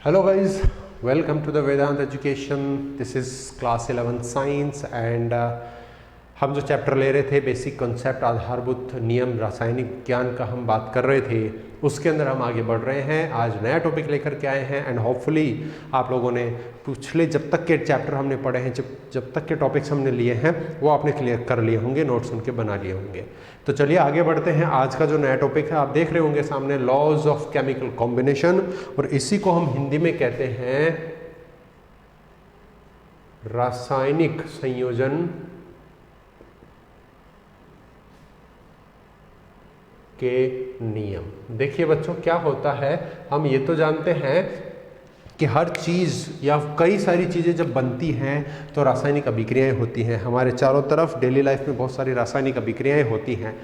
Hello guys, welcome to the Vedant Education. This is class 11 science and हम जो chapter ले रहे थे बेसिक कॉन्सेप्ट आधारभूत नियम रासायनिक विज्ञान का हम बात कर रहे थे, उसके अंदर हम आगे बढ़ रहे हैं। आज नया टॉपिक लेकर के आए हैं एंड होपफुली आप लोगों ने पिछले जब तक के चैप्टर हमने पढ़े हैं, जब तक के टॉपिक्स हमने लिए हैं वो आपने क्लियर कर लिए होंगे, नोट्स उनके बना लिए होंगे। तो चलिए आगे बढ़ते हैं। आज का जो नया टॉपिक है आप देख रहे होंगे सामने, लॉज ऑफ केमिकल कॉम्बिनेशन, और इसी को हम हिंदी में कहते हैं रासायनिक संयोजन के नियम। देखिए बच्चों क्या होता है, हम ये तो जानते हैं कि हर चीज़ या कई सारी चीज़ें जब बनती हैं तो रासायनिक अभिक्रियाएं होती हैं। हमारे चारों तरफ डेली लाइफ में बहुत सारी रासायनिक अभिक्रियाएं होती हैं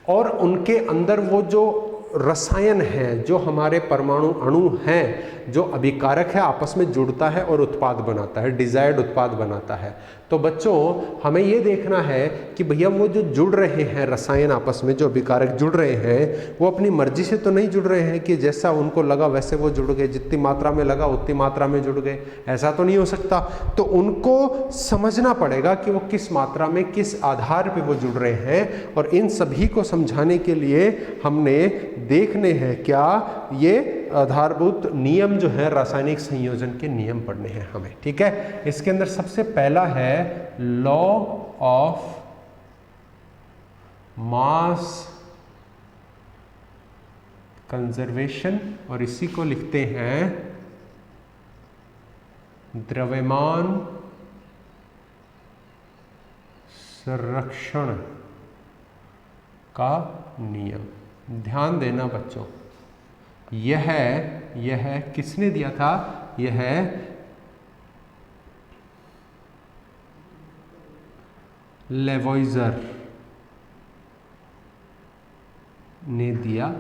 और उनके अंदर वो जो रसायन है, जो हमारे परमाणु अणु हैं, जो अभिकारक है, आपस में जुड़ता है और उत्पाद बनाता है, डिजायर्ड उत्पाद बनाता है। तो बच्चों हमें ये देखना है कि भैया वो जो जुड़ रहे हैं रसायन आपस में, जो अभिकारक जुड़ रहे हैं, वो अपनी मर्जी से तो नहीं जुड़ रहे हैं कि जैसा उनको लगा वैसे वो जुड़ गए, जितनी मात्रा में लगा उतनी मात्रा में जुड़ गए, ऐसा तो नहीं हो सकता। तो उनको समझना पड़ेगा कि वो किस मात्रा में, किस आधार पे वो जुड़ रहे हैं, और इन सभी को समझाने के लिए हमने देखने हैं क्या ये आधारभूत नियम जो है रासायनिक संयोजन के नियम पढ़ने हैं हमें। ठीक है, इसके अंदर सबसे पहला है लॉ ऑफ मास कंजर्वेशन, और इसी को लिखते हैं द्रव्यमान संरक्षण का नियम। ध्यान देना बच्चों, यह किसने दिया था? यह लेवोइजर ने दिया,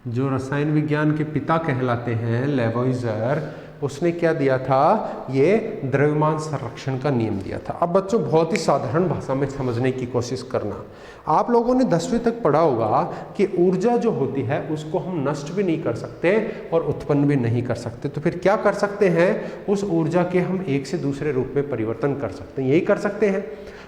जो रसायन विज्ञान के पिता कहलाते हैं लेवोइजर। उसने क्या दिया था? ये द्रव्यमान संरक्षण का नियम दिया था। अब बच्चों बहुत ही साधारण भाषा में समझने की कोशिश करना। आप लोगों ने 10वीं तक पढ़ा होगा कि ऊर्जा जो होती है उसको हम नष्ट भी नहीं कर सकते और उत्पन्न भी नहीं कर सकते। तो फिर क्या कर सकते हैं? उस ऊर्जा के हम एक से दूसरे रूप में परिवर्तन कर सकते हैं, यही कर सकते हैं।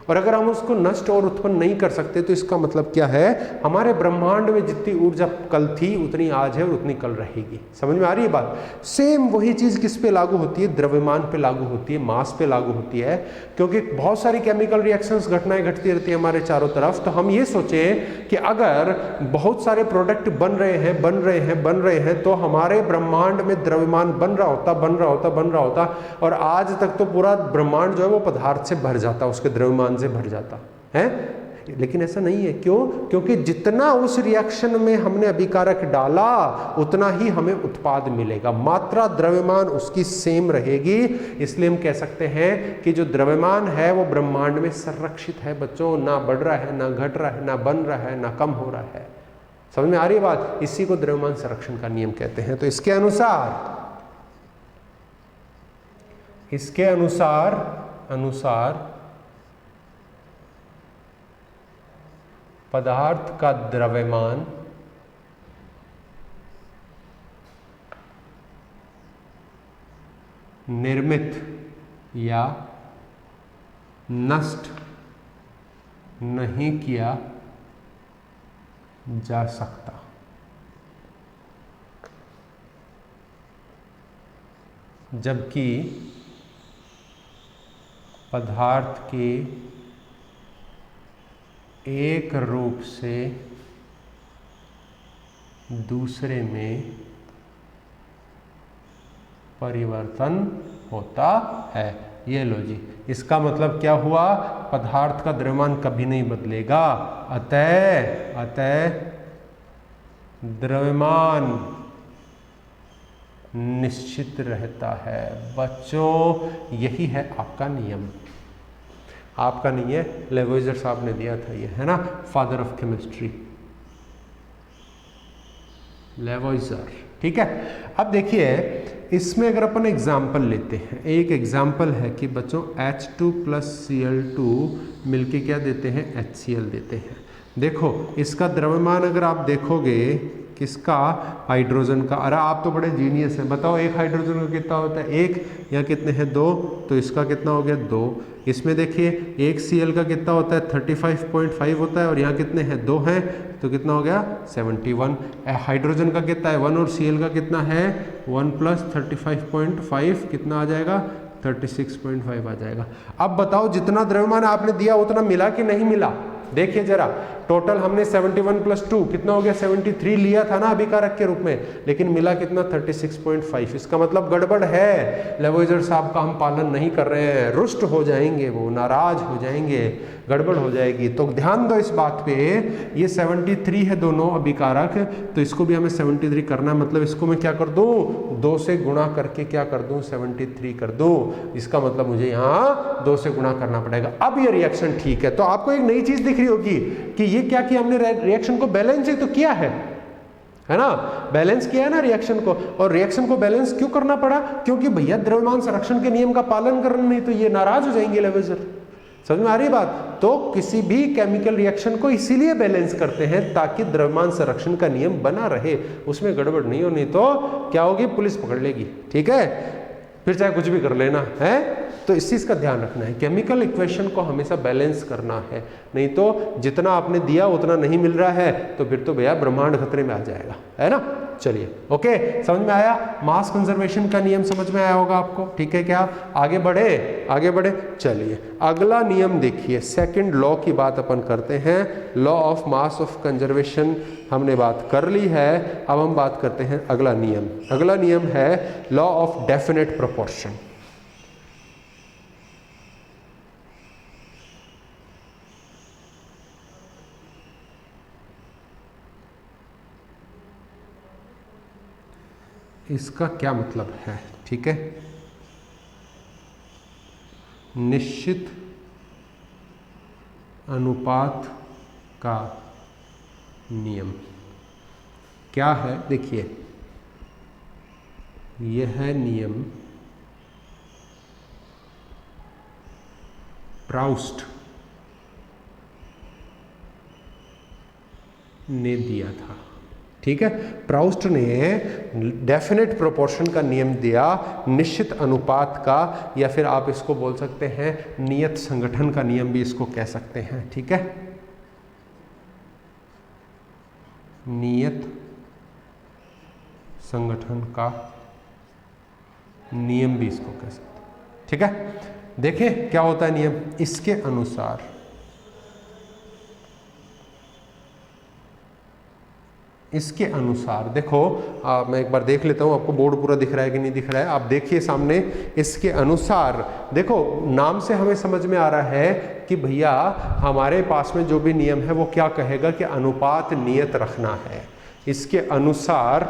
और अगर हम उसको नष्ट और उत्पन्न नहीं कर सकते तो इसका मतलब क्या है? हमारे ब्रह्मांड में जितनी ऊर्जा कल थी उतनी आज है और उतनी कल रहेगी। समझ में आ रही है बात? सेम वही चीज़ किस पे लागू होती है? द्रव्यमान पे लागू होती है, मास पे लागू होती है, क्योंकि बहुत सारी केमिकल रिएक्शंस, घटनाएं घटती रहती है हमारे चारों तरफ। तो हम ये सोचें कि अगर बहुत सारे प्रोडक्ट बन रहे हैं तो हमारे ब्रह्मांड में द्रव्यमान बन रहा होता, और आज तक तो पूरा ब्रह्मांड जो है वो पदार्थ से भर जाता, उसके द्रव्यमान से भर जाता है। लेकिन ऐसा नहीं है। क्यों? क्योंकि जितना उस रिएक्शन में हमने अभिकारक डाला उतना ही हमें उत्पाद मिलेगा, मात्रा द्रव्यमान उसकी सेम रहेगी। इसलिए हम कह सकते हैं कि जो द्रव्यमान है वो ब्रह्मांड में संरक्षित है बच्चों, ना बढ़ रहा है, ना घट रहा है, ना बन रहा है, ना कम हो रहा है। समझ में आ रही है बात? इसी को द्रव्यमान संरक्षण का नियम कहते हैं। तो इसके अनुसार पदार्थ का द्रव्यमान निर्मित या नष्ट नहीं किया जा सकता। जबकि पदार्थ के एक रूप से दूसरे में परिवर्तन होता है। ये लो जी, इसका मतलब क्या हुआ? पदार्थ का द्रव्यमान कभी नहीं बदलेगा, अतः द्रव्यमान निश्चित रहता है। बच्चों यही है आपका नियम, आपका नहीं है, लेवोइजर साहब ने दिया था, ये है ना, फादर ऑफ केमिस्ट्री लेवोइजर। ठीक है, अब देखिए इसमें अगर अपन एग्जाम्पल लेते हैं, एक एग्जाम्पल है कि बच्चों H2 + Cl2 मिलके क्या देते हैं, HCl देते हैं। देखो इसका द्रव्यमान अगर आप देखोगे किसका? हाइड्रोजन का। अरे आप तो बड़े जीनियस हैं, बताओ एक हाइड्रोजन का कितना होता है? एक। या कितने हैं? 2। तो इसका कितना हो गया? 2। इसमें देखिए एक Cl का कितना होता है? 35.5 होता है, और यहाँ कितने हैं? 2 हैं, तो कितना हो गया? 71। हाइड्रोजन का कितना है? 1, और Cl का कितना है? 1 + 35.5 कितना आ जाएगा? 36.5 आ जाएगा। अब बताओ जितना द्रव्यमान आपने दिया उतना मिला कि नहीं मिला? देखिए जरा, टोटल हमने 71 + 2 कितना हो गया? 73 लिया था ना अभिकारक के रूप में, लेकिन मिला कितना? 36.5। इसका मतलब गड़बड़ है, लेवोइजर साहब का हम पालन नहीं कर रहे हैं, रुष्ट हो जाएंगे, वो नाराज हो जाएंगे, गड़बड़ हो जाएगी। तो ध्यान दो इस बात पे, ये 73 है दोनों अभिकारक, तो इसको भी हमें 73 करना है, मतलब इसको मैं क्या कर दूं? 2 से गुणा करके क्या कर दूं? 73 कर दूं। इसका मतलब मुझे यहाँ 2 से गुणा करना पड़ेगा। अब ये रिएक्शन ठीक है। तो आपको एक नई चीज दिख रही होगी कि ये क्या किया हमने? रिएक्शन को बैलेंस ही तो किया है ना? बैलेंस किया है ना रिएक्शन को। और रिएक्शन को बैलेंस क्यों करना पड़ा? क्योंकि भैया द्रव्यमान संरक्षण के नियम का पालन करना नहीं तो ये नाराज हो जाएंगे लेवोइजर। समझ में आ रही बात? तो किसी भी केमिकल रिएक्शन को इसीलिए बैलेंस करते हैं ताकि द्रव्यमान संरक्षण का नियम बना रहे, उसमें गड़बड़ नहीं हो, नहीं तो क्या होगी? पुलिस पकड़ लेगी। ठीक है, फिर चाहे कुछ भी कर लेना है। तो इस चीज का ध्यान रखना है, केमिकल इक्वेशन को हमेशा बैलेंस करना है, नहीं तो जितना आपने दिया उतना नहीं मिल रहा है तो फिर तो भैया ब्रह्मांड खतरे में आ जाएगा, है ना? चलिए, ओके, समझ में आया? मास कंजर्वेशन का नियम समझ में आया होगा आपको। ठीक है, क्या आगे बढ़े? आगे बढ़े, चलिए अगला नियम देखिए, सेकंड लॉ की बात अपन करते हैं। Law of mass of conservation हमने बात कर ली है, अब हम बात करते हैं अगला नियम। अगला नियम है लॉ ऑफ डेफिनेट प्रोपोर्शन। इसका क्या मतलब है? ठीक है, निश्चित अनुपात का नियम क्या है? देखिए, यह नियम प्राउस्ट ने दिया था। ठीक है, प्राउस्ट ने डेफिनेट प्रोपोर्शन का नियम दिया, निश्चित अनुपात का, या फिर आप इसको बोल सकते हैं नियत संगठन का नियम भी इसको कह सकते हैं। ठीक है, नियत संगठन का नियम भी इसको कह सकते हैं। ठीक है, देखें क्या होता है नियम। इसके अनुसार देखो, मैं एक बार देख लेता हूं आपको बोर्ड पूरा दिख रहा है कि नहीं दिख रहा है। आप देखिए सामने, इसके अनुसार देखो, नाम से हमें समझ में आ रहा है कि भैया हमारे पास में जो भी नियम है वो क्या कहेगा कि अनुपात नियत रखना है। इसके अनुसार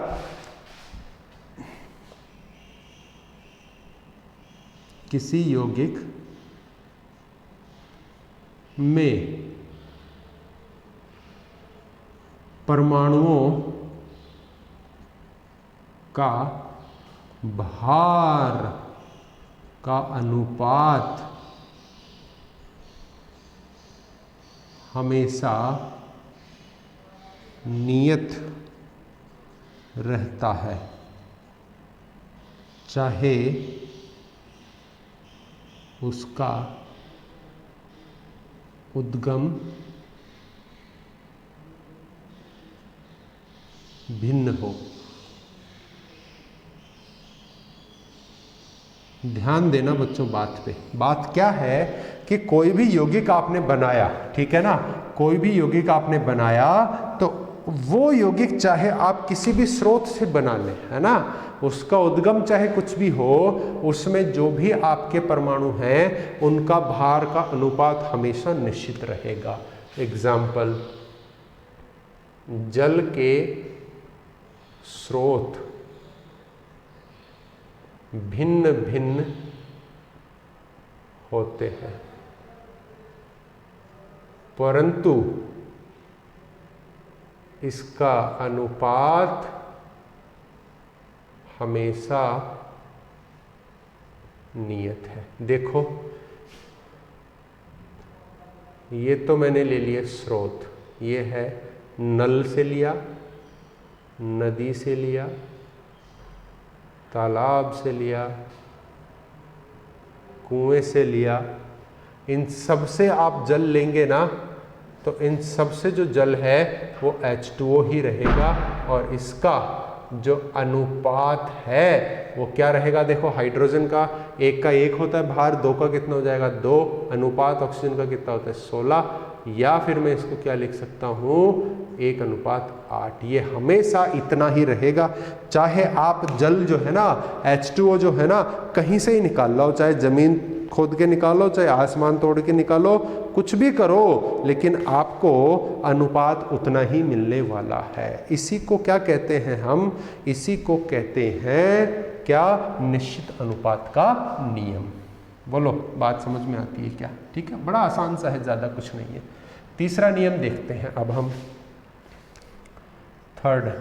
किसी यौगिक में परमाणुओं का भार का अनुपात हमेशा नियत रहता है, चाहे उसका उद्गम भिन्न हो। ध्यान देना बच्चों बात पे। बात क्या है कि कोई भी यौगिक आपने बनाया, ठीक है ना, कोई भी यौगिक आपने बनाया तो वो यौगिक चाहे आप किसी भी स्रोत से बना लें, है ना, उसका उद्गम चाहे कुछ भी हो, उसमें जो भी आपके परमाणु हैं उनका भार का अनुपात हमेशा निश्चित रहेगा। एग्जाम्पल, जल के स्रोत भिन्न भिन्न होते हैं, परंतु इसका अनुपात हमेशा नियत है। देखो, ये तो मैंने ले लिया स्रोत, ये है नल से लिया, नदी से लिया, तालाब से लिया, कुएं से लिया, इन सब से आप जल लेंगे ना तो इन सब से जो जल है वो H2O ही रहेगा और इसका जो अनुपात है वो क्या रहेगा। देखो हाइड्रोजन का 1 का 1 होता है भार, 2 का कितना हो जाएगा 2, अनुपात ऑक्सीजन का कितना होता है 16, या फिर मैं इसको क्या लिख सकता हूँ 1:8। ये हमेशा इतना ही रहेगा, चाहे आप जल जो है ना H2O जो है ना कहीं से ही निकाल लो, चाहे जमीन खोद के निकालो, चाहे आसमान तोड़ के निकालो, कुछ भी करो, लेकिन आपको अनुपात उतना ही मिलने वाला है। इसी को क्या कहते हैं हम, इसी को कहते हैं क्या, निश्चित अनुपात का नियम। बोलो बात समझ में आती है क्या? ठीक है, बड़ा आसान सा है, ज़्यादा कुछ नहीं है। तीसरा नियम देखते हैं अब हम, थर्ड,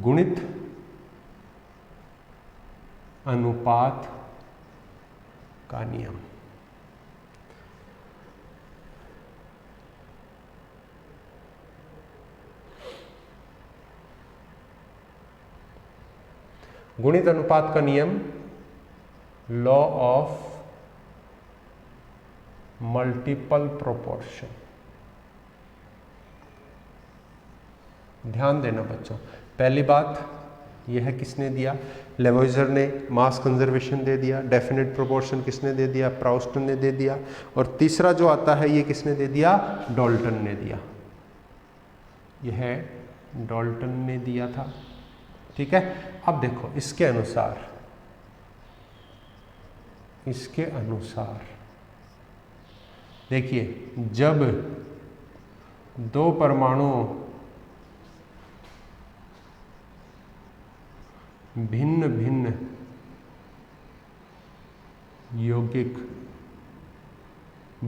गुणित अनुपात का नियम। गुणित अनुपात का नियम, लॉ ऑफ मल्टीपल प्रोपोर्शन। ध्यान देना बच्चों, पहली बात यह है किसने दिया, लेवोइजर ने मास कंजर्वेशन दे दिया, डेफिनेट प्रोपोर्शन किसने दे दिया, प्राउस्टन ने दे दिया, और तीसरा जो आता है ये किसने दे दिया, डाल्टन ने दिया। यह डाल्टन ने दिया था। ठीक है, अब देखो इसके अनुसार देखिए, जब दो परमाणु भिन्न भिन्न यौगिक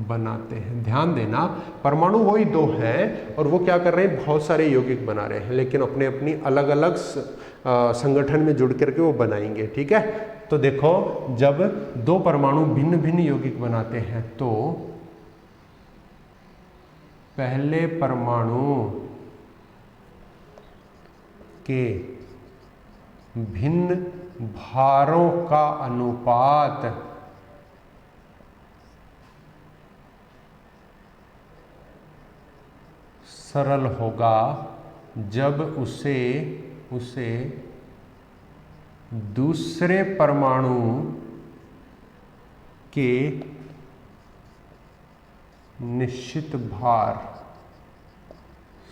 बनाते हैं, ध्यान देना परमाणु वही दो हैं और वो क्या कर रहे हैं, बहुत सारे यौगिक बना रहे हैं, लेकिन अपने अपनी अलग अलग संगठन में जुड़ करके वो बनाएंगे। ठीक है, तो देखो जब दो परमाणु भिन्न भिन्न यौगिक बनाते हैं तो पहले परमाणु के भिन्न भारों का अनुपात सरल होगा जब उसे दूसरे परमाणु के निश्चित भार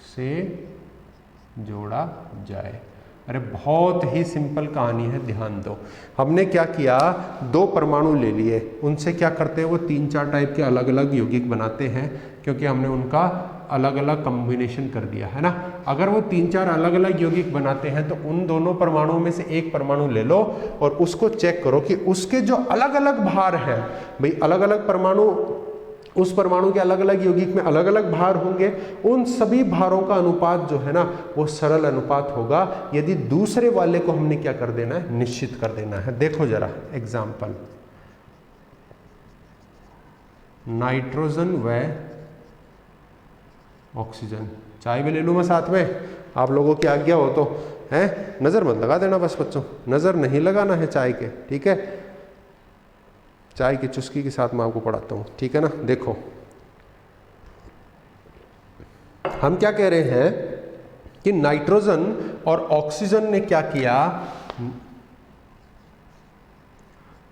से जोड़ा जाए। अरे बहुत ही सिंपल कहानी है, ध्यान दो। हमने क्या किया, दो परमाणु ले लिए, उनसे क्या करते हैं, वो 3-4 टाइप के अलग अलग यौगिक बनाते हैं, क्योंकि हमने उनका अलग अलग कॉम्बिनेशन कर दिया है ना। अगर वो 3-4 अलग अलग यौगिक बनाते हैं तो उन दोनों परमाणुओं में से एक परमाणु ले लो और उसको चेक करो कि उसके जो अलग अलग भार हैं, भाई अलग अलग परमाणु, उस परमाणु के अलग अलग यौगिक में अलग अलग भार होंगे, उन सभी भारों का अनुपात जो है ना वो सरल अनुपात होगा यदि दूसरे वाले को हमने क्या कर देना है, निश्चित कर देना है। देखो जरा एग्जाम्पल, नाइट्रोजन व ऑक्सीजन। चाय भी ले लूँ मैं साथ में, आप लोगों की आज्ञा हो तो, है नज़र मत लगा देना बस बच्चों, नज़र नहीं लगाना है चाय के, ठीक है। चाय की चुस्की के साथ मैं आपको पढ़ाता हूँ, ठीक है ना। देखो हम क्या कह रहे हैं कि नाइट्रोजन और ऑक्सीजन ने क्या किया,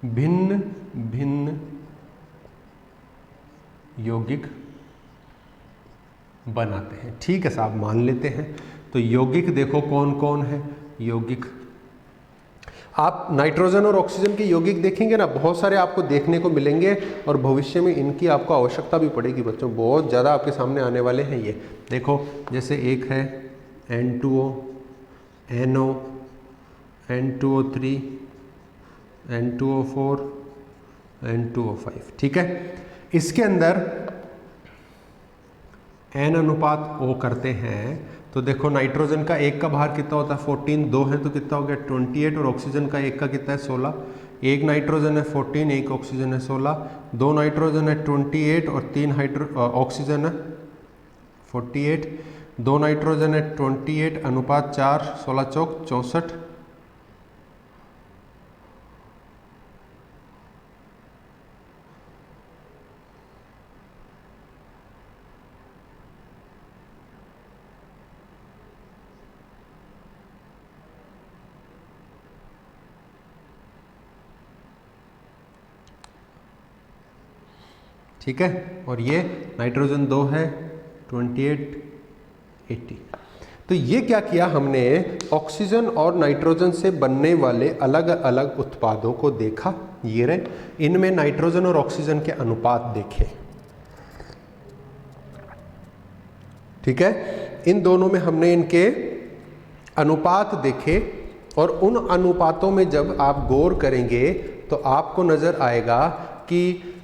भिन्न भिन्न यौगिक बनाते हैं। ठीक है साहब, मान लेते हैं। तो यौगिक देखो कौन कौन है, यौगिक आप नाइट्रोजन और ऑक्सीजन के यौगिक देखेंगे ना, बहुत सारे आपको देखने को मिलेंगे और भविष्य में इनकी आपको आवश्यकता भी पड़ेगी बच्चों, बहुत ज़्यादा आपके सामने आने वाले हैं ये। देखो जैसे एक है N2O, NO, N2O3, N2O4, N2O5, ठीक है। इसके अंदर N अनुपात O करते हैं तो देखो नाइट्रोजन का एक का भार कितना होता है 14, 2 है तो कितना हो गया 28, और ऑक्सीजन का एक का कितना है 16। एक नाइट्रोजन है 14, एक ऑक्सीजन है 16, दो नाइट्रोजन है 28 और 3 ऑक्सीजन है 48। 2 नाइट्रोजन है 28 अनुपात 4, 16 चौक 64। ठीक है, और ये नाइट्रोजन 2 है 28, 80। तो ये क्या किया हमने, ऑक्सीजन और नाइट्रोजन से बनने वाले अलग अलग उत्पादों को देखा, ये रहे, इनमें नाइट्रोजन और ऑक्सीजन के अनुपात देखे। ठीक है, इन दोनों में हमने इनके अनुपात देखे, और उन अनुपातों में जब आप गौर करेंगे तो आपको नजर आएगा कि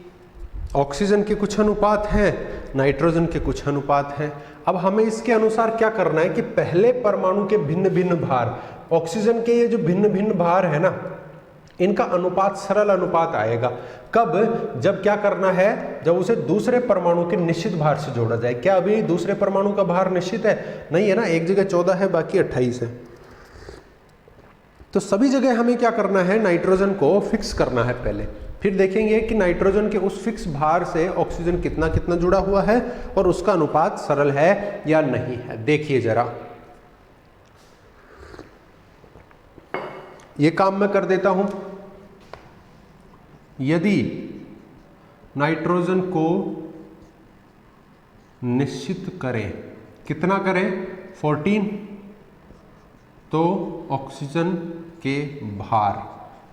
ऑक्सीजन के कुछ अनुपात हैं, नाइट्रोजन के कुछ अनुपात हैं। अब हमें इसके अनुसार क्या करना है कि पहले परमाणु के भिन्न भिन्न भार, ऑक्सीजन के ये जो भिन्न भिन्न भार है ना, इनका अनुपात सरल अनुपात आएगा। कब? जब क्या करना है, जब उसे दूसरे परमाणु के निश्चित भार से जोड़ा जाए। क्या अभी दूसरे परमाणु का भार निश्चित है? नहीं है ना, एक जगह 14 है, बाकी 28 है। तो सभी जगह हमें क्या करना है, नाइट्रोजन को फिक्स करना है पहले, फिर देखेंगे कि नाइट्रोजन के उस फिक्स भार से ऑक्सीजन कितना कितना जुड़ा हुआ है और उसका अनुपात सरल है या नहीं है। देखिए जरा, ये काम मैं कर देता हूं। यदि नाइट्रोजन को निश्चित करें, कितना करें, 14, तो ऑक्सीजन के भार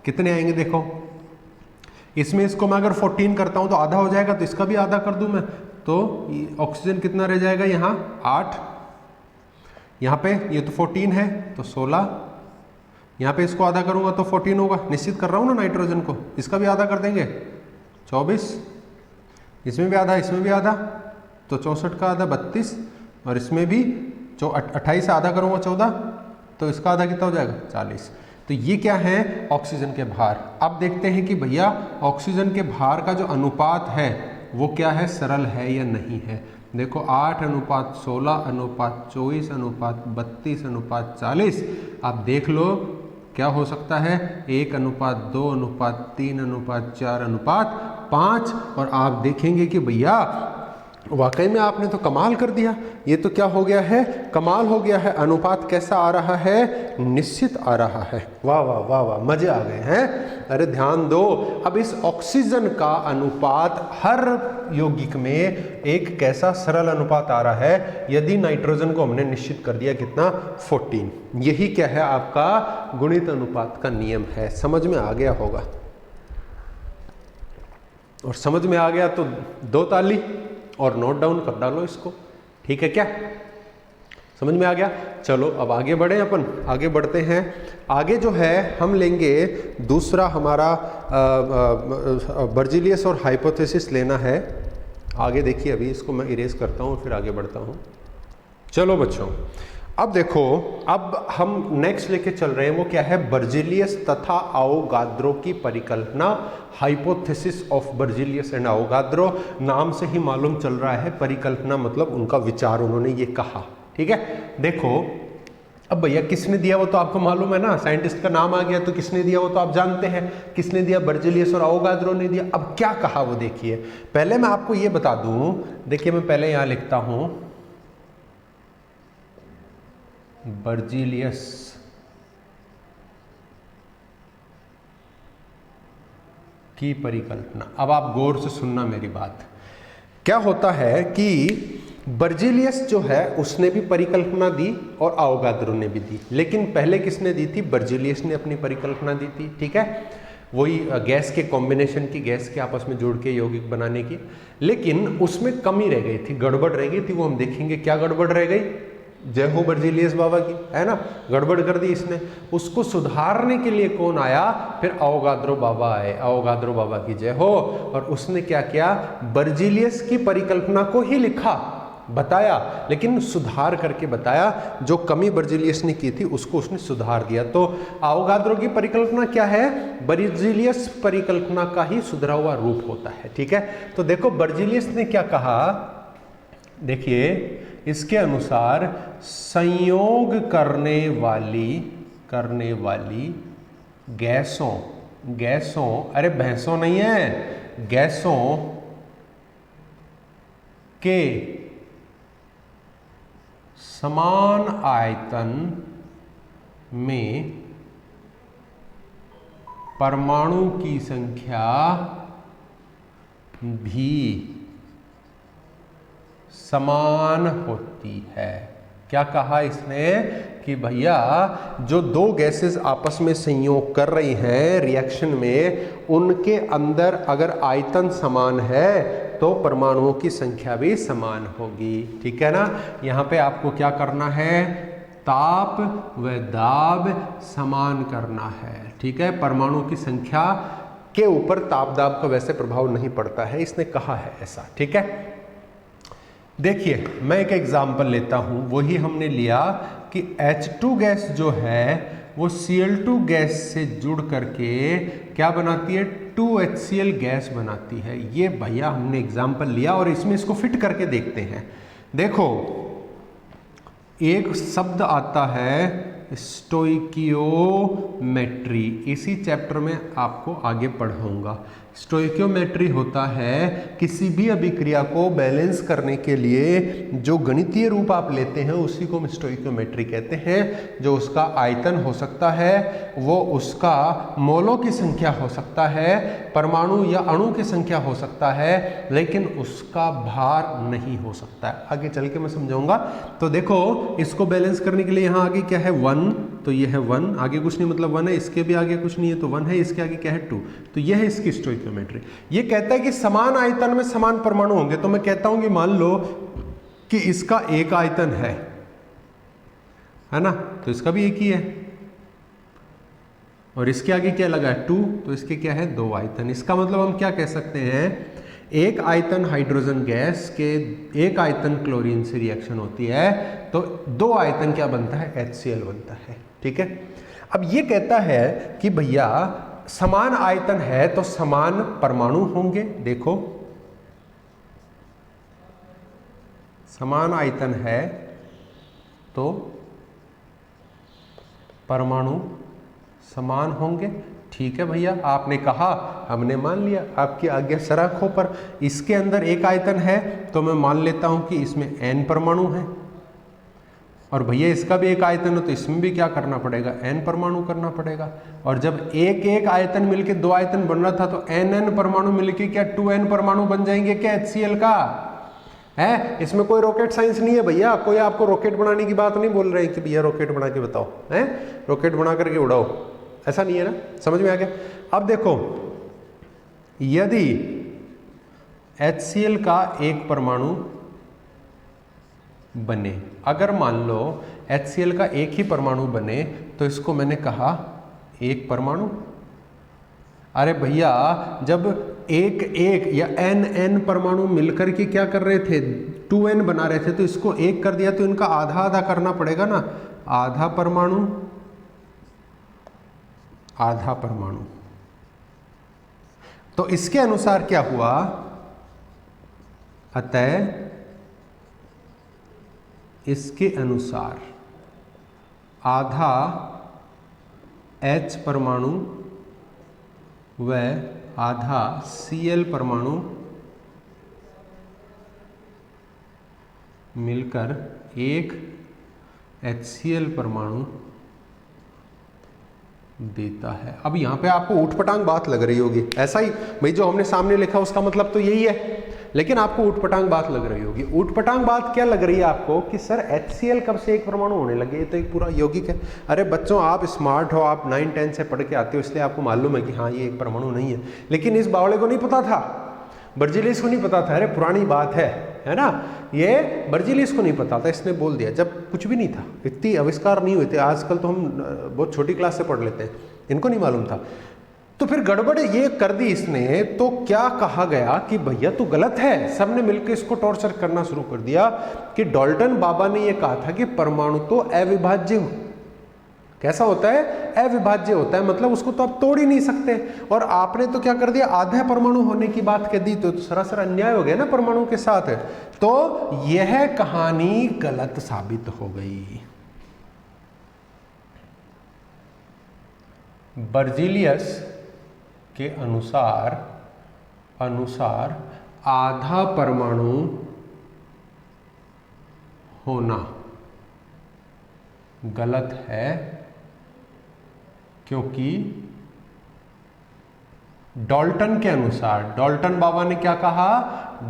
कितने आएंगे? देखो, इसमें इसको मैं अगर 14 करता हूं तो आधा हो जाएगा, तो इसका भी आधा कर दूं मैं, तो ऑक्सीजन कितना रह जाएगा यहाँ 8, यहाँ पे ये तो 14 है तो 16, यहाँ पे इसको आधा करूंगा तो 14 होगा। निश्चित कर रहा हूं ना नाइट्रोजन को, इसका भी आधा कर देंगे 24, इसमें भी आधा, इसमें भी आधा, तो 64 का आधा 32, और इसमें भी 28 से आधा करूंगा 14, तो इसका आधा कितना हो जाएगा 40। तो ये क्या है, ऑक्सीजन के भार। अब देखते हैं कि भैया ऑक्सीजन के भार का जो अनुपात है वो क्या है, सरल है या नहीं है। देखो 8 अनुपात 16 अनुपात 24 अनुपात 32 अनुपात 40। आप देख लो क्या हो सकता है, 1 अनुपात 2 अनुपात 3 अनुपात 4 अनुपात 5। और आप देखेंगे कि भैया वाकई में आपने तो कमाल कर दिया, ये तो क्या हो गया है, कमाल हो गया है। अनुपात कैसा आ रहा है, निश्चित आ रहा है। वाह वाह वाह वाह, मजे आ गए हैं। अरे ध्यान दो, अब इस ऑक्सीजन का अनुपात हर यौगिक में एक कैसा सरल अनुपात आ रहा है, यदि नाइट्रोजन को हमने निश्चित कर दिया कितना, 14। यही क्या है, आपका गुणित अनुपात का नियम है। समझ में आ गया होगा, और समझ में आ गया तो 2 ताली और नोट डाउन कर डालो इसको। ठीक है क्या, समझ में आ गया? चलो अब आगे बढ़े, अपन आगे बढ़ते हैं। आगे जो है हम लेंगे दूसरा हमारा बर्जीलियस और हाइपोथेसिस लेना है। आगे देखिए, अभी इसको मैं इरेज करता हूँ फिर आगे बढ़ता हूँ। चलो बच्चों, अब देखो, अब हम नेक्स्ट लेके चल रहे हैं, वो क्या है, बर्जीलियस तथा आवोगाद्रो की परिकल्पना। Hypothesis of Berzelius and Avogadro, नाम से ही मालूम चल रहा है, परिकल्पना मतलब उनका विचार, उन्होंने ये कहा। ठीक है, देखो अब भैया किसने दिया वो तो आपको मालूम है ना, साइंटिस्ट का नाम आ गया तो किसने दिया वो तो आप जानते हैं, किसने दिया, बर्जीलियस और आवोगाद्रो ने दिया। अब क्या कहा वो देखिए, पहले मैं आपको ये बता दूं, देखिए मैं पहले यहां लिखता हूं बर्जीलियस की परिकल्पना। अब आप गौर से सुनना मेरी बात। क्या होता है कि बर्जीलियस जो है उसने भी परिकल्पना दी और आवोगाद्रो ने भी दी, लेकिन पहले किसने दी थी, बर्जीलियस ने अपनी परिकल्पना दी थी। ठीक है, वही गैस के कॉम्बिनेशन की, गैस के आपस में जोड़ के यौगिक बनाने की, लेकिन उसमें कमी रह गई थी, गड़बड़ रह गई थी। वो हम देखेंगे क्या गड़बड़ रह गई। जय हो बर्जीलियस बाबा की, है ना, गड़बड़ कर दी इसने। उसको सुधारने के लिए कौन आया, फिर आवोगाद्रो बाबा आए। आवोगाद्रो बाबा की जय हो। और उसने क्या किया, बर्जीलियस की परिकल्पना को ही लिखा, बताया, लेकिन सुधार करके बताया। जो कमी बर्जीलियस ने की थी उसको उसने सुधार दिया। तो आवोगाद्रो की परिकल्पना क्या है, बर्जीलियस परिकल्पना का ही सुधरा हुआ रूप होता है। ठीक है, तो देखो बर्जीलियस ने क्या कहा, देखिए इसके अनुसार संयोग करने वाली गैसों, अरे भैंसों नहीं है, गैसों के समान आयतन में परमाणु की संख्या भी समान होती है। क्या कहा इसने कि भैया जो दो गैसेस आपस में संयोग कर रही हैं रिएक्शन में, उनके अंदर अगर आयतन समान है तो परमाणुओं की संख्या भी समान होगी। ठीक है ना। यहाँ पे आपको क्या करना है, ताप व दाब समान करना है। ठीक है, परमाणु की संख्या के ऊपर ताप दाब का वैसे प्रभाव नहीं पड़ता है, इसने कहा है ऐसा। ठीक है, देखिए मैं एक एग्जाम्पल लेता हूं, वही हमने लिया कि H2 गैस जो है वो Cl2 गैस से जुड़ करके क्या बनाती है, 2HCl गैस बनाती है। ये भैया हमने एग्जाम्पल लिया और इसमें इसको फिट करके देखते हैं। देखो एक शब्द आता है स्टोइकियोमेट्री, इसी चैप्टर में आपको आगे पढ़ाऊंगा। स्टोइकियोमेट्री होता है किसी भी अभिक्रिया को बैलेंस करने के लिए जो गणितीय रूप आप लेते हैं उसी को हम स्टोइकियोमेट्री कहते हैं। जो उसका आयतन हो सकता है वो उसका मोलों की संख्या हो सकता है, परमाणु या अणु की संख्या हो सकता है, लेकिन उसका भार नहीं हो सकता है। आगे चल के मैं समझाऊंगा। तो देखो इसको बैलेंस करने के लिए यहाँ आगे क्या है 1, तो ये है 1, आगे कुछ नहीं मतलब 1 है, इसके भी आगे कुछ नहीं है तो 1 है, इसके आगे क्या है 2, तो ये है इसकी स्टोइकियोमेट्री। ये कहता है कि समान आयतन में समान परमाणु होंगे। तो मैं कहता हूं कि मान लो कि इसका एक आयतन है ना, तो इसका भी एक ही है, और इसके आगे क्या लगा है 2, तो इसके क्या है 2 आयतन। इसका मतलब हम क्या कह सकते हैं, एक आयतन हाइड्रोजन गैस के एक आयतन क्लोरीन से रिएक्शन होती है तो 2 आयतन क्या बनता है, HCl बनता है। ठीक है, अब ये कहता है कि भैया समान आयतन है तो समान परमाणु होंगे। देखो समान आयतन है तो परमाणु समान होंगे। ठीक है भैया, आपने कहा, हमने मान लिया, आपकी आज्ञा सराखों पर। इसके अंदर एक आयतन है तो मैं मान लेता हूं कि इसमें n परमाणु है, और भैया इसका भी एक आयतन है तो इसमें भी क्या करना पड़ेगा, n परमाणु करना पड़ेगा। और जब एक एक आयतन मिलके 2 आयतन बन रहा था तो n परमाणु मिलके क्या 2n परमाणु बन जाएंगे क्या HCl का है। इसमें कोई रॉकेट साइंस नहीं है भैया, कोई आपको रॉकेट बनाने की बात नहीं बोल रहे हैं कि भैया रॉकेट बना के बताओ, है रॉकेट बना करके उड़ाओ, ऐसा नहीं है ना। समझ में आ गया। अब देखो यदि HCl का एक परमाणु बने, अगर मान लो HCl का एक ही परमाणु बने तो इसको मैंने कहा एक परमाणु। अरे भैया जब एक एक या n परमाणु मिलकर के क्या कर रहे थे, 2n बना रहे थे, तो इसको एक कर दिया तो इनका आधा आधा करना पड़ेगा ना, आधा परमाणु आधा परमाणु। तो इसके अनुसार क्या हुआ, अतः इसके अनुसार आधा H परमाणु व आधा Cl परमाणु मिलकर एक HCl परमाणु देता है। अब यहां पे आपको ऊटपटांग बात लग रही होगी, ऐसा ही भाई जो हमने सामने लिखा उसका मतलब तो यही है, लेकिन आपको ऊटपटांग बात लग रही होगी। ऊटपटांग बात क्या लग रही है आपको कि सर HCl कब से एक परमाणु होने लगे, ये तो एक पूरा यौगिक है। अरे बच्चों आप स्मार्ट हो, आप 9-10 से पढ़ के आते हो, इसलिए आपको मालूम है कि हाँ ये एक परमाणु नहीं है, लेकिन इस बावले को नहीं पता था, बर्जिलिस को नहीं पता था। अरे पुरानी बात है ना, ये बर्जिलिस को नहीं पता था, इसने बोल दिया जब कुछ भी नहीं था, इतनी आविष्कार नहीं हुए थे। आजकल तो हम बहुत छोटी क्लास से पढ़ लेते हैं, इनको नहीं मालूम था। तो फिर गड़बड़ ये कर दी इसने, तो क्या कहा गया कि भैया तू गलत है, सबने मिलकर इसको टॉर्चर करना शुरू कर दिया कि डाल्टन बाबा ने ये कहा था कि परमाणु तो अविभाज्य कैसा होता है? अविभाज्य होता है, मतलब उसको तो आप तोड़ ही नहीं सकते। और आपने तो क्या कर दिया, आधा परमाणु होने की बात कह दी, तो सरासर अन्याय हो गया ना परमाणु के साथ। तो यह कहानी गलत साबित हो गई। बर्जीलियस के अनुसार आधा परमाणु होना गलत है, क्योंकि डाल्टन के अनुसार, डाल्टन बाबा ने क्या कहा,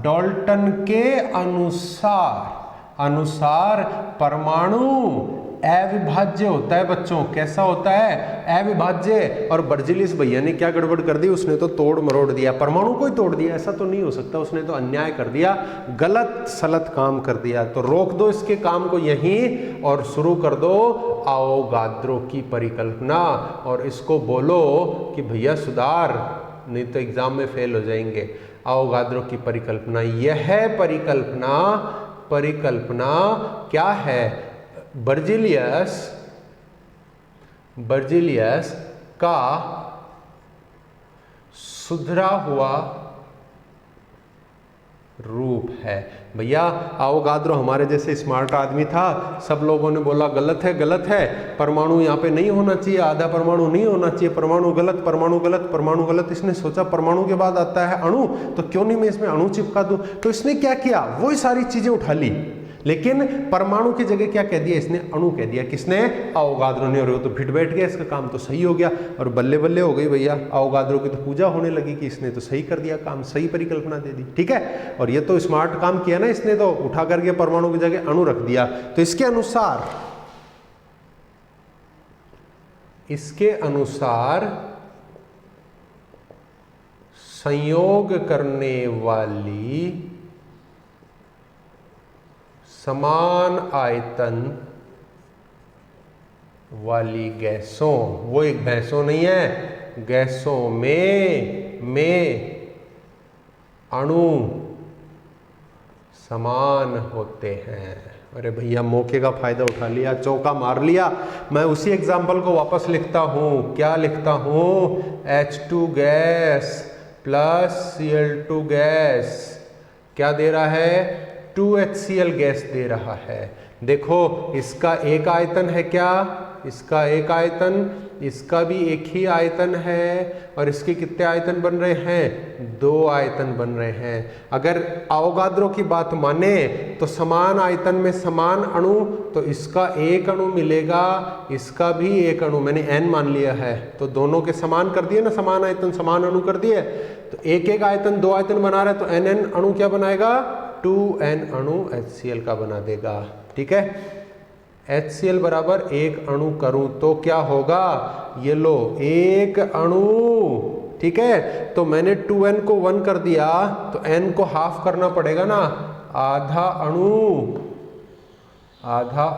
डाल्टन के अनुसार परमाणु अविभाज्य होता है बच्चों। कैसा होता है? अविभाज्य। और बर्जीलियस भैया ने क्या गड़बड़ कर दी, उसने तो तोड़ मरोड़ दिया, परमाणु को ही तोड़ दिया। ऐसा तो नहीं हो सकता, उसने तो अन्याय कर दिया, गलत सलत काम कर दिया। तो रोक दो इसके काम को यहीं और शुरू कर दो अवोगाद्रो की परिकल्पना, और इसको बोलो कि भैया सुधार, नहीं तो एग्जाम में फेल हो जाएंगे। अवोगाद्रो की परिकल्पना, यह परिकल्पना क्या है? बर्जीलियस का सुधरा हुआ रूप है। भैया अवोगाद्रो हमारे जैसे स्मार्ट आदमी था, सब लोगों ने बोला गलत है, परमाणु यहाँ पे नहीं होना चाहिए, आधा परमाणु नहीं होना चाहिए, परमाणु गलत। इसने सोचा परमाणु के बाद आता है अणु, तो क्यों नहीं मैं इसमें अणु चिपका दूं। तो इसने क्या किया, वही सारी चीजें उठा ली, लेकिन परमाणु की जगह क्या कह दिया इसने, अणु कह दिया। किसने? अवोगाद्रो ने। और वो तो फिट बैठ गया, इसका काम तो सही हो गया, और बल्ले बल्ले हो गई भैया, अवोगाद्रो की तो पूजा होने लगी कि इसने तो सही कर दिया काम, सही परिकल्पना दे दी। ठीक है, और ये तो स्मार्ट काम किया ना इसने, तो उठा करके परमाणु की जगह अणु रख दिया। तो इसके अनुसार संयोग करने वाली समान आयतन वाली गैसों, वो एक गैसों नहीं है, गैसों में अणु समान होते हैं। अरे भैया मौके का फायदा उठा लिया, चौका मार लिया। मैं उसी एग्जाम्पल को वापस लिखता हूं, क्या लिखता हूं, H2 gas plus Cl2 gas क्या दे रहा है, 2HCl गैस दे रहा है। देखो इसका एक आयतन है, क्या इसका एक आयतन, इसका भी एक ही आयतन है, और इसके कितने आयतन बन रहे हैं, 2 आयतन बन रहे हैं। अगर अवोगाद्रो की बात माने तो समान आयतन में समान अणु, तो इसका एक अणु मिलेगा, इसका भी एक अणु, मैंने n मान लिया है, तो दोनों के समान कर दिए ना, समान आयतन समान अणु कर दिए। तो एक एक आयतन 2 आयतन बना रहा है, तो n अणु क्या बनाएगा, 2n अणु HCl का बना देगा। ठीक है, HCl बराबर एक अणु करूं तो क्या होगा, ये लो एक अणु। ठीक है, तो मैंने 2n को 1 कर दिया, तो n को हाफ करना पड़ेगा ना, आधा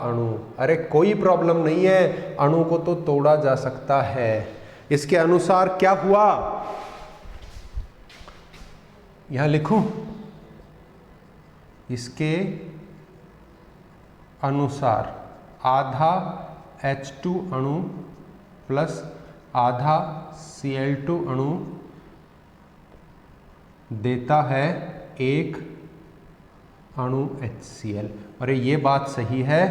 अणु। अरे कोई प्रॉब्लम नहीं है, अणु को तो तोड़ा जा सकता है। इसके अनुसार क्या हुआ, यहां लिखूं, इसके अनुसार आधा H2 अणु प्लस आधा Cl2 अणु देता है एक अणु HCl। अरे ये बात सही है,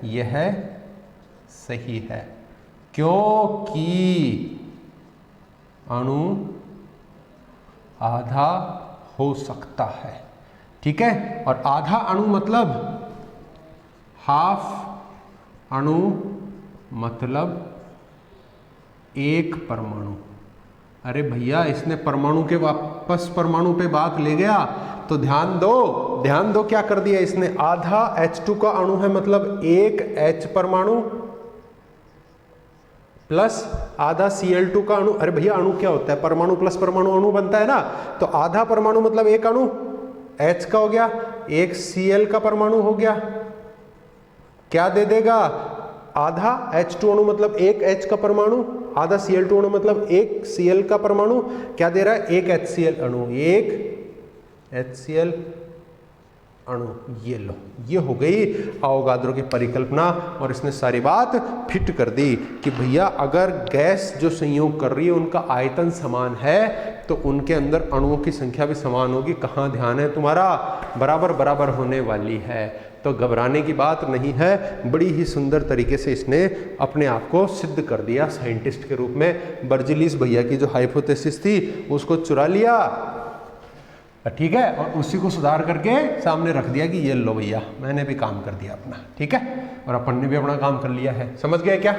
यह सही है, क्योंकि अणु आधा हो सकता है। ठीक है, और आधा अणु मतलब हाफ अणु, मतलब एक परमाणु। अरे भैया इसने परमाणु के वापस परमाणु पे बात ले गया, तो ध्यान दो क्या कर दिया इसने, आधा H2 का अणु है, मतलब एक H परमाणु प्लस आधा Cl2 का अणु। अरे भैया अणु क्या होता है, परमाणु प्लस परमाणु अणु बनता है ना, तो आधा परमाणु मतलब एक अणु H का हो गया, एक Cl का परमाणु हो गया, क्या दे देगा, आधा H2 अणु मतलब एक H का परमाणु, आधा Cl2 अणु मतलब एक Cl का परमाणु, क्या दे रहा है, एक HCl अणु, एक HCl अणु। ये लो, ये हो गई अवोगाद्रो की परिकल्पना और इसने सारी बात फिट कर दी कि भैया अगर गैस जो संयोग कर रही है उनका आयतन समान है तो उनके अंदर अणुओं की संख्या भी समान होगी। कहाँ ध्यान है तुम्हारा? बराबर बराबर होने वाली है, तो घबराने की बात नहीं है। बड़ी ही सुंदर तरीके से इसने अपने आप को सिद्ध कर दिया साइंटिस्ट के रूप में। बर्जिलिस भैया की जो हाइपोथेसिस थी उसको चुरा लिया, ठीक है, और उसी को सुधार करके सामने रख दिया कि ये लो भैया मैंने भी काम कर दिया अपना, ठीक है, और अपन ने भी अपना काम कर लिया है। समझ गए क्या?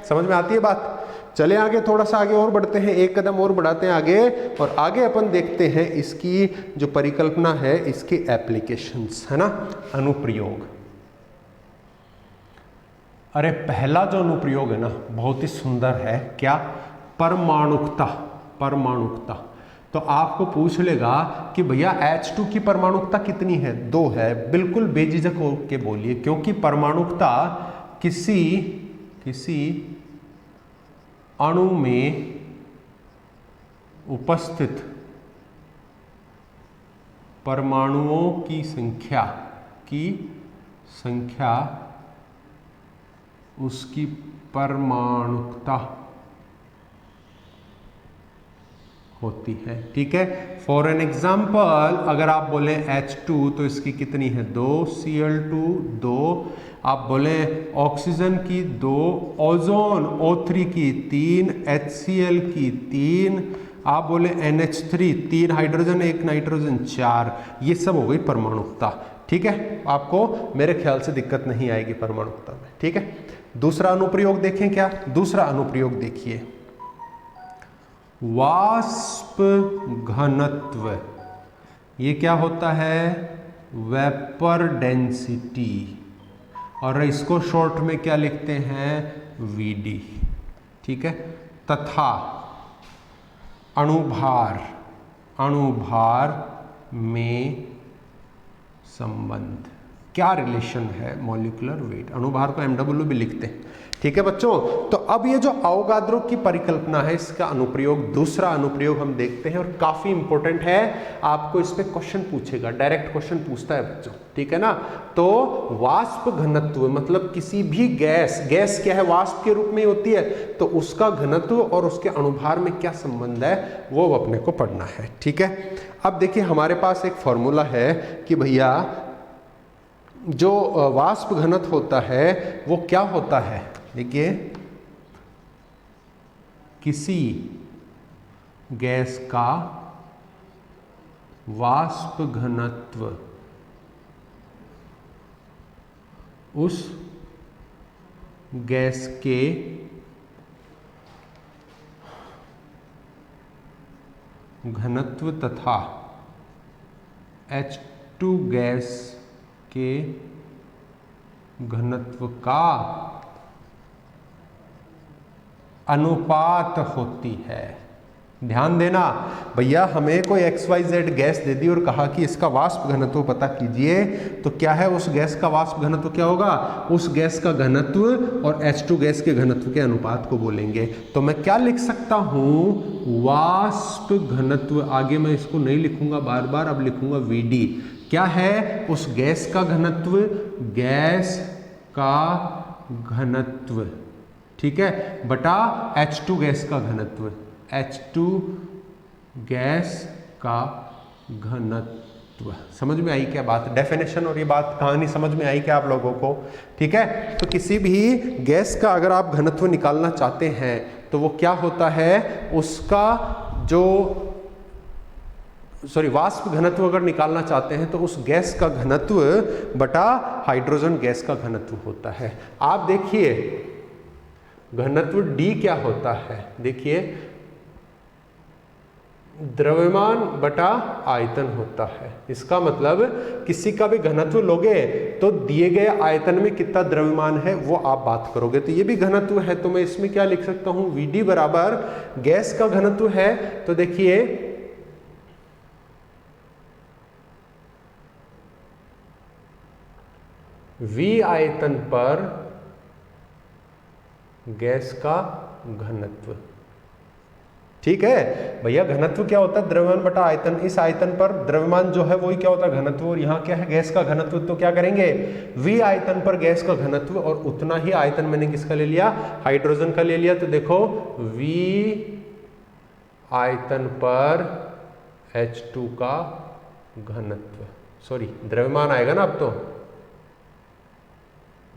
समझ में आती है बात? चले आगे, थोड़ा सा आगे और बढ़ते हैं, एक कदम और बढ़ाते हैं आगे, और आगे अपन देखते हैं इसकी जो परिकल्पना है, इसके एप्लीकेशंस, है ना, अनुप्रयोग। अरे पहला जो अनुप्रयोग है ना बहुत ही सुंदर है, क्या? परमाणुकता। परमाणुकता तो आपको पूछ लेगा कि भैया H2 की परमाणुकता कितनी है? 2 है। बिल्कुल बेझिझक होके बोलिए, क्योंकि परमाणुकता किसी अणु में उपस्थित परमाणुओं की संख्या उसकी परमाणुकता होती है, ठीक है। फॉर एन एग्जाम्पल अगर आप बोले H2 तो इसकी कितनी है? 2, Cl2 2, आप बोले ऑक्सीजन की 2, ओजोन O3 की 3, HCl की 3, आप बोले NH3 3 हाइड्रोजन 1 नाइट्रोजन 4, ये सब हो गई परमाणुकता, ठीक है। आपको मेरे ख्याल से दिक्कत नहीं आएगी परमाणुकता में, ठीक है। दूसरा अनुप्रयोग देखें क्या? दूसरा अनुप्रयोग देखिए, वाष्प घनत्व। ये क्या होता है? वेपर डेंसिटी, और इसको शॉर्ट में क्या लिखते हैं? VD, ठीक है। तथा अणुभार में संबंध, क्या रिलेशन है? Molecular weight. अणुभार को MW भी लिखते हैं, ठीक है बच्चों। तो अब ये जो अवोगाद्रो की परिकल्पना है इसका अनुप्रयोग, दूसरा अनुप्रयोग हम देखते हैं, और काफी इंपॉर्टेंट है। आपको इस पे क्वेश्चन पूछेगा, डायरेक्ट क्वेश्चन पूछता है बच्चों, ठीक है ना। तो वाष्प घनत्व मतलब किसी भी गैस क्या है? वाष्प के रूप में होती है, तो उसका घनत्व और उसके अणुभार में क्या संबंध है वो अपने को पढ़ना है, ठीक है। अब देखिए हमारे पास एक फॉर्मूला है कि भैया जो वाष्प घनत्व होता है वो क्या होता है? देखिए, किसी गैस का वाष्प घनत्व उस गैस के घनत्व तथा H2 गैस के घनत्व का अनुपात होती है। ध्यान देना भैया, हमें कोई XYZ गैस दे दी और कहा कि इसका वाष्प घनत्व पता कीजिए, तो क्या है? उस गैस का वाष्प घनत्व क्या होगा? उस गैस का घनत्व और H2 गैस के घनत्व के अनुपात को बोलेंगे। तो मैं क्या लिख सकता हूं? वाष्प घनत्व। आगे मैं इसको नहीं लिखूंगा बार बार, अब लिखूंगा VD। क्या है? उस गैस का घनत्व, गैस का घनत्व, ठीक है, बटा H2 गैस का घनत्व, H2 गैस का घनत्व। समझ में आई क्या बात? डेफिनेशन और ये बात कहानी समझ में आई क्या आप लोगों को? ठीक है। तो किसी भी गैस का अगर आप घनत्व निकालना चाहते हैं तो वो क्या होता है? उसका जो वाष्प घनत्व अगर निकालना चाहते हैं तो उस गैस का घनत्व बटा हाइड्रोजन गैस का घनत्व होता है। आप देखिए घनत्व D क्या होता है? देखिए, द्रव्यमान बटा आयतन होता है। इसका मतलब किसी का भी घनत्व लोगे तो दिए गए आयतन में कितना द्रव्यमान है वो आप बात करोगे। तो ये भी घनत्व है, तो मैं इसमें क्या लिख सकता हूं? VD बराबर गैस का घनत्व है, तो देखिए V आयतन पर गैस का घनत्व, ठीक है भैया, घनत्व क्या होता है, द्रव्यमान बटा आयतन। इस आयतन पर द्रव्यमान जो है वही क्या होता है, घनत्व। और यहाँ क्या है, गैस का घनत्व। तो क्या करेंगे, v आयतन पर गैस का घनत्व, और उतना ही आयतन मैंने किसका ले लिया, हाइड्रोजन का ले लिया। तो देखो v आयतन पर H2 का घनत्व, सॉरी द्रव्यमान आएगा ना, अब तो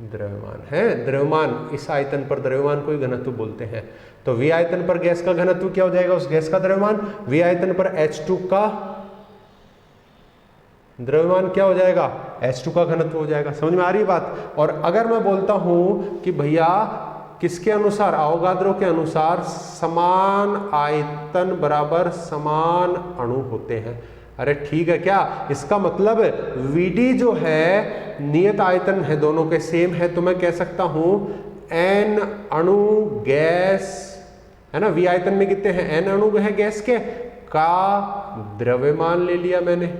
द्रव्यमान है, द्रव्यमान, इस आयतन पर द्रव्यमान को ही घनत्व बोलते हैं। तो v आयतन पर गैस का घनत्व क्या हो जाएगा, उस गैस का द्रव्यमान। v आयतन पर H2 का द्रव्यमान क्या हो जाएगा, H2 का घनत्व हो जाएगा। समझ में आ रही है बात। और अगर मैं बोलता हूं कि भैया किसके अनुसार, अवोगाद्रो के अनुसार समान आयतन बराबर समान अणु होते हैं। अरे ठीक है क्या, इसका मतलब Vd जो है नियत आयतन है, दोनों के सेम है। तो मैं कह सकता हूं n अणु गैस है ना, V आयतन में कितने हैं, n अणु है गैस के, का द्रव्यमान ले लिया मैंने।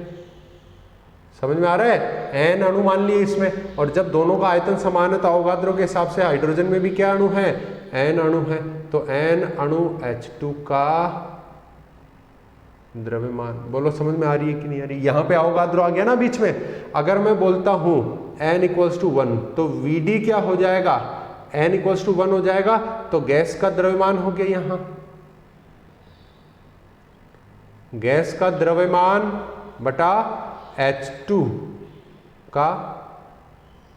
समझ में आ रहा है, n अणु मान लिए इसमें। और जब दोनों का आयतन समान है तो अवोगाद्रो के हिसाब से हाइड्रोजन में भी क्या अणु है, n अणु है। तो n अणु H2 का द्रव्यमान। बोलो समझ में आ रही है कि नहीं आ रही। यहां पे अवोगाद्रो आ गया ना बीच में। अगर मैं बोलता हूं n = 1 तो Vd क्या हो जाएगा, n = 1 हो जाएगा। तो गैस का द्रव्यमान हो गया, यहां गैस का द्रव्यमान बटा H2 का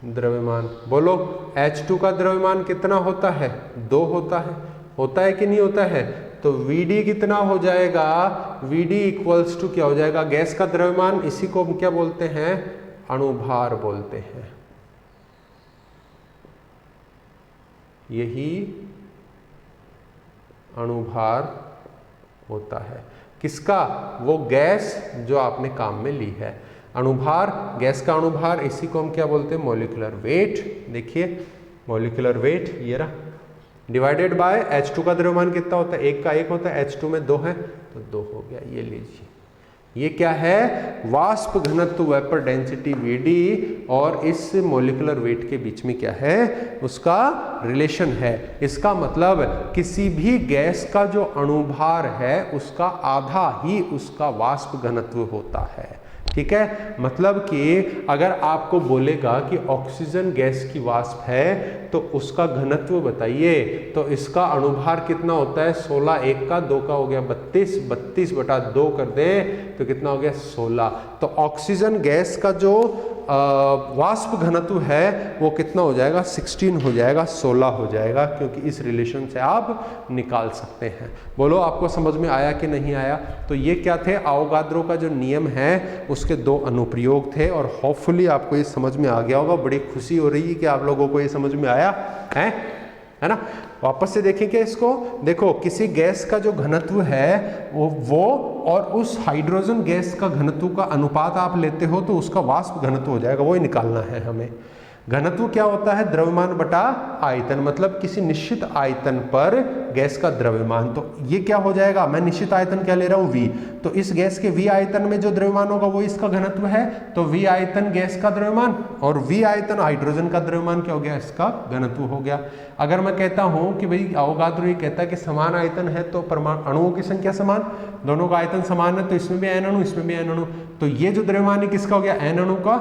द्रव्यमान। बोलो H2 का द्रव्यमान कितना होता है, 2 होता है कि नहीं होता है। तो Vd कितना हो जाएगा, Vd = क्या हो जाएगा, गैस का द्रव्यमान, इसी को हम क्या बोलते हैं, अणुभार बोलते हैं। यही अणुभार होता है किसका, वो गैस जो आपने काम में ली है। अणुभार, गैस का अणुभार, इसी को हम क्या बोलते हैं, मॉलिक्यूलर वेट। देखिए मॉलिक्यूलर वेट ये रहा, डिवाइडेड बाय H2 का द्रव्यमान कितना होता है, 1 का 1 होता है, H2 में 2 है तो 2 हो गया। ये लीजिए, ये क्या है, वाष्प घनत्व वेपर डेंसिटी Vd और इस मॉलिक्यूलर वेट के बीच में क्या है, उसका रिलेशन है। इसका मतलब किसी भी गैस का जो अणुभार है उसका आधा ही उसका वाष्प घनत्व होता है। ठीक है, मतलब कि अगर आपको बोलेगा कि ऑक्सीजन गैस की वाष्प है तो उसका घनत्व बताइए, तो इसका अणुभार कितना होता है, 16, 1 का 2 का हो गया 32, 32 बटा 2 कर दें तो कितना हो गया 16। तो ऑक्सीजन गैस का जो वाष्प घनत्व है वो कितना हो जाएगा, 16 हो जाएगा, 16 हो जाएगा, क्योंकि इस रिलेशन से आप निकाल सकते हैं। बोलो आपको समझ में आया कि नहीं आया। तो ये क्या थे, अवोगाद्रो का जो नियम है उसके 2 अनुप्रयोग थे, और होपफुली आपको ये समझ में आ गया होगा। बड़ी खुशी हो रही है कि आप लोगों को ये समझ में आया है ना। वापस से देखेंगे इसको, देखो किसी गैस का जो घनत्व है वो और उस हाइड्रोजन गैस का घनत्व का अनुपात आप लेते हो तो उसका वाष्प घनत्व हो जाएगा, वो ही निकालना है हमें। घनत्व क्या होता है, द्रव्यमान बटा आयतन, मतलब किसी निश्चित आयतन पर गैस का द्रव्यमान। तो ये क्या हो जाएगा, मैं निश्चित आयतन क्या ले रहा हूँ, V, तो इस गैस के V आयतन में जो द्रव्यमान होगा वो इसका घनत्व है। तो V आयतन गैस का द्रव्यमान और V आयतन हाइड्रोजन का द्रव्यमान क्या हो गया, इसका घनत्व हो गया। अगर मैं कहता हूँ कि भाई अवोगाद्रो ये कहता है कि समान आयतन है तो परमाणु अणुओं की संख्या समान, दोनों का आयतन समान है, तो इसमें भी n अणु इसमें भी n अणु, तो ये जो द्रव्यमान है किसका हो गया, n अणु का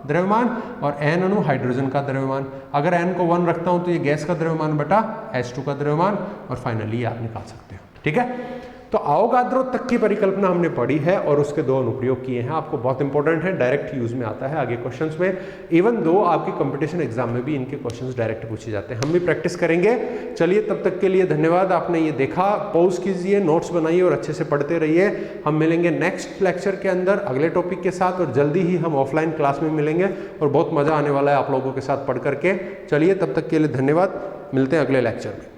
द्रव्यमान, और n अणु हाइड्रोजन का द्रव्यमान। अगर n को 1 रखता हूं तो ये गैस का द्रव्यमान बटा H2 का द्रव्यमान, और फाइनली आप निकाल सकते हो। ठीक है, तो अवोगाद्रो तक की परिकल्पना हमने पढ़ी है और उसके 2 अनुप्रयोग किए हैं। आपको बहुत इंपॉर्टेंट है, डायरेक्ट यूज में आता है आगे क्वेश्चंस में। इवन दो आपके कंपटीशन एग्जाम में भी इनके क्वेश्चंस डायरेक्ट पूछे जाते हैं, हम भी प्रैक्टिस करेंगे। चलिए तब तक के लिए धन्यवाद, आपने ये देखा, पॉज कीजिए, नोट्स बनाइए और अच्छे से पढ़ते रहिए। हम मिलेंगे नेक्स्ट लेक्चर के अंदर अगले टॉपिक के साथ, और जल्दी ही हम ऑफलाइन क्लास में मिलेंगे और बहुत मजा आने वाला है आप लोगों के साथ पढ़ करके। चलिए तब तक के लिए धन्यवाद, मिलते हैं अगले लेक्चर में।